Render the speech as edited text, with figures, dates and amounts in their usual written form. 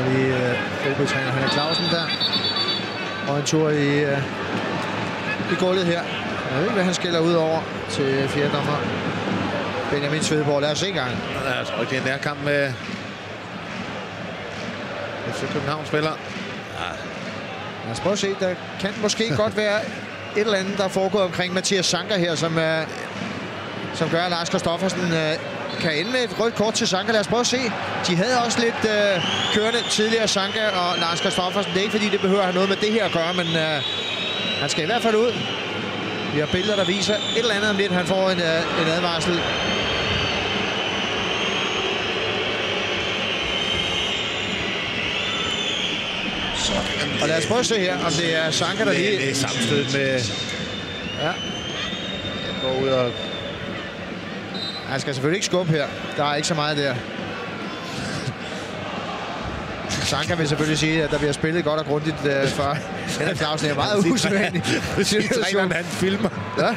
lige OB-træner Henrik Clausen der. Og en tur i gulvet her. Jeg ved ikke, hvad han skiller ud over til fjerdommer Benjamin Svedborg. Lad os se en gang. Jeg tror ikke, det er en nærkamp med FC København-spiller. Lad os prøve at se. Der kan måske godt være et eller andet, der er foregået omkring Mathias Sanka her, som gør, at Lars Kristoffersen kan ende med et rødt kort til Sanka. Lad os prøve at se. De havde også lidt kørende tidligere, Sanka og Lars Kristoffersen. Det er ikke, fordi det behøver at have noget med det her at gøre, men han skal i hvert fald ud. Vi har billeder, der viser et eller andet om lidt. Han får en advarsel. Og lad os prøve at se her, om det er Sanka, der lige... Det er sammenstød med... Ja. Går ud og... Han skal selvfølgelig ikke skubbe her. Der er ikke så meget der. Sanka vil selvfølgelig sige, at der bliver spillet godt og grundigt for Henrik Clausen. Det er meget usædvanligt. Træneren, han filmer. Ja.